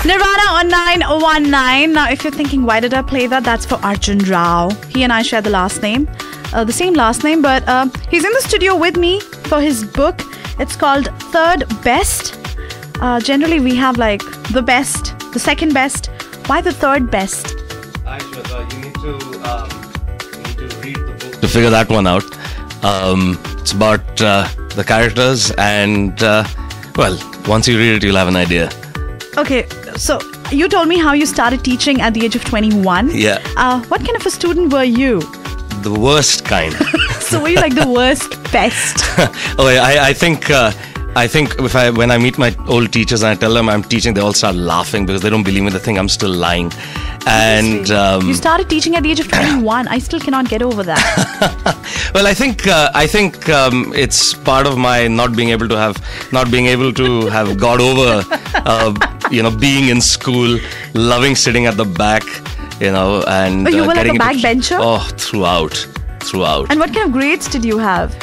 Nirvana on 919. Now, if you're thinking, why did I play that? That's for Arjun Rao. He and I share the last name. The same last name, but he's in the studio with me for his book. It's called Third Best. Generally, we have like the best, the second best. Why the third best? Aishwarya, you need to read the book to figure that one out. It's about the characters and, well, once you read it, you'll have an idea. Okay, so you told me how you started teaching at the age of 21. Yeah. What kind of a student were you? The worst kind. So were you like the worst best? I think when I meet my old teachers and I tell them I'm teaching, they all start laughing because they don't believe me. They think I'm still lying. And you started teaching at the age of 21. I still cannot get over that. Well, I think it's part of my not being able to have got over being in school, loving sitting at the back, and you were like a backbencher? Oh, throughout. And what kind of grades did you have?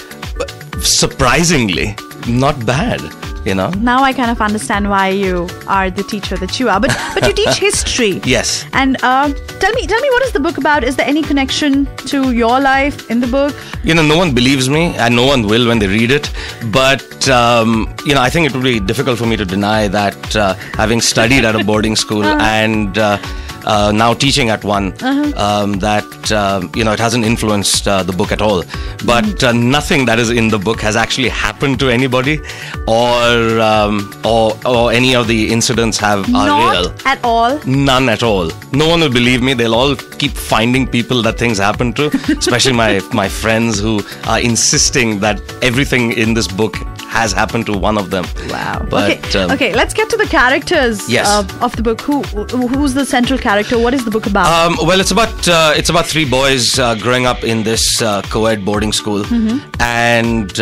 Surprisingly, not bad. Now I kind of understand why you are the teacher that you are. But you teach history. Yes. And tell me what is the book about? Is there any connection to your life in the book? No one believes me, and no one will when they read it. But I think it would be difficult for me to deny that having studied at a boarding school and now teaching at one, it hasn't influenced the book at all. But nothing that is in the book has actually happened to anybody, or any of the incidents are real. Not at all? None at all. No one will believe me. They'll all keep finding people that things happen to, especially my friends who are insisting that everything in this book has happened to one of them. Wow. But, okay, let's get to the characters of the book. Who's the central character? What is the book about? Well, it's about three boys growing up in this co-ed boarding school, and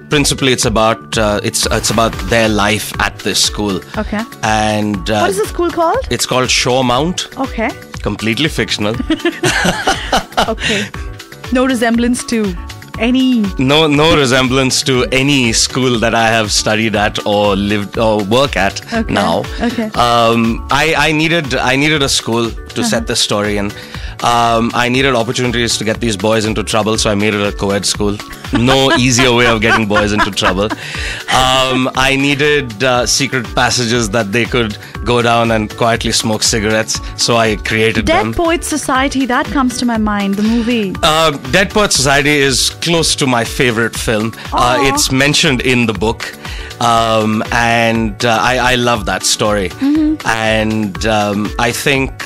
principally it's about their life at this school. Okay. And what is the school called? It's called Shoremount. Okay. Completely fictional. Okay. No resemblance to any... No resemblance to any school that I have studied at or lived or work at now. Okay. I needed a school to set this story, and I needed opportunities to get these boys into trouble, so I made it a co-ed school. No easier way of getting boys into trouble. I needed secret passages that they could go down and quietly smoke cigarettes, so I created them. Dead Poets Society, that comes to my mind, the movie. Dead Poets Society is close to my favorite film. It's mentioned in the book, and I love that story. And I think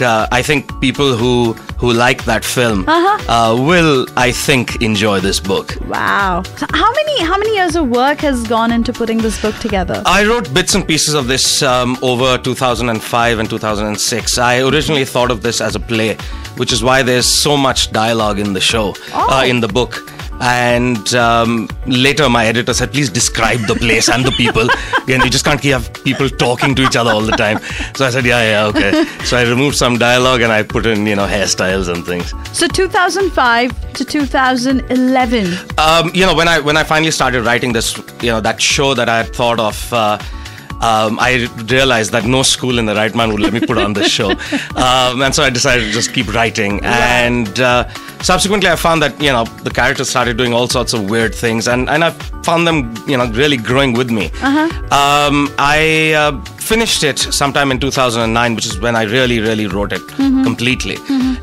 people who like that film will, I think, enjoy this book. Wow. So how many years of work has gone into putting this book together? I wrote bits and pieces of this over 2005 and 2006. I originally thought of this as a play, which is why there's so much dialogue in the show, in the book. And later my editor said, please describe the place and the people. And you just can't have people talking to each other all the time. So I said, yeah, okay. So I removed some dialogue and I put in, hairstyles and things. So 2005 to 2011. When I finally started writing this, that show that I had thought of, I realized that no school in the right mind would let me put on this show. And so I decided to just keep writing. And subsequently I found that, the characters started doing all sorts of weird things. And I found them, really growing with me. I finished it sometime in 2009, which is when I really wrote it completely.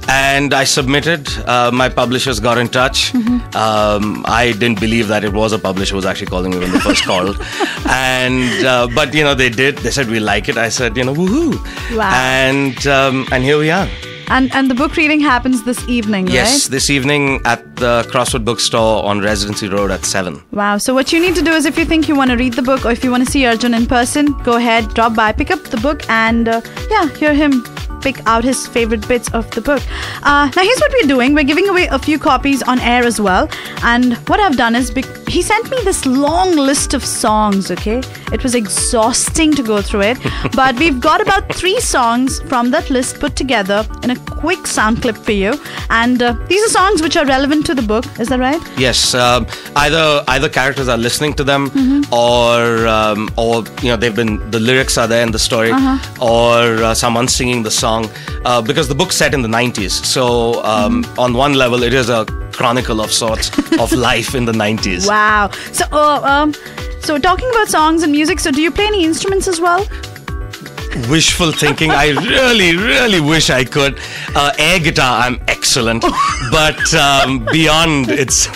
And I submitted. My publishers got in touch. I didn't believe that it was a publisher who was actually calling me when they first called. And but they did. They said we like it. I said woohoo. Wow. And here we are. And the book reading happens this evening, right? Yes, this evening at the Crosswood Bookstore on Residency Road at 7. Wow. So what you need to do is, if you think you want to read the book or if you want to see Arjun in person, go ahead, drop by, pick up the book and hear him pick out his favorite bits of the book. Now here's what we're doing. We're giving away a few copies on air as well. And what I've done is, he sent me this long list of songs, okay? It was exhausting to go through it. But we've got about 3 songs from that list put together in a quick sound clip for you. And these are songs which are relevant to the book. Is that right? Yes. Either characters are listening to them, or the lyrics are there in the story, or someone singing the song. Because the book's set in the 90s, so on one level, it is a chronicle of sorts of life in the 90s. Wow. So talking about songs and music, so do you play any instruments as well? Wishful thinking. I really wish I could. Air guitar, I'm excellent, but beyond, it's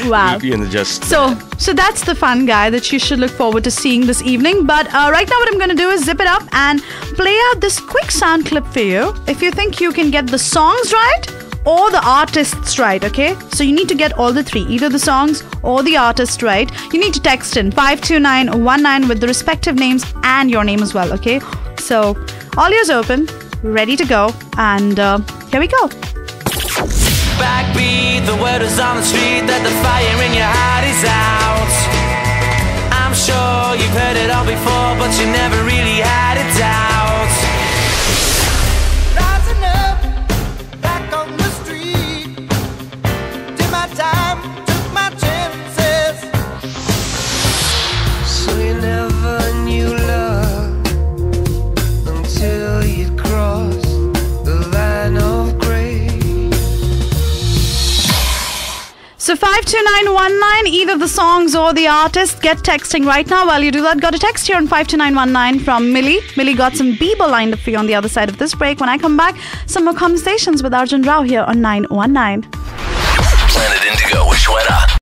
wow. Just so that's the fun guy that you should look forward to seeing this evening. But right now, what I'm going to do is zip it up and play out this quick sound clip for you. If you think you can get the songs right or the artists right, okay? So you need to get all the 3, either the songs or the artist right. You need to text in 52919 with the respective names and your name as well, okay? So all ears open, ready to go, and here we go. Backbeat, the word is on the street that the fire in your heart is out. I'm sure you've heard it all before, but you never really had it out. Rising up, back on the street, did my time, took my chances. So you never knew love until you'd crossed the line of grace. So 52919, either the songs or the artist. Get texting right now. While you do that, got a text here on 52919 from Millie. Millie got some Bieber lined up for you on the other side of this break. When I come back, some more conversations with Arjun Rao here on 919. Planet Indigo with Shweta.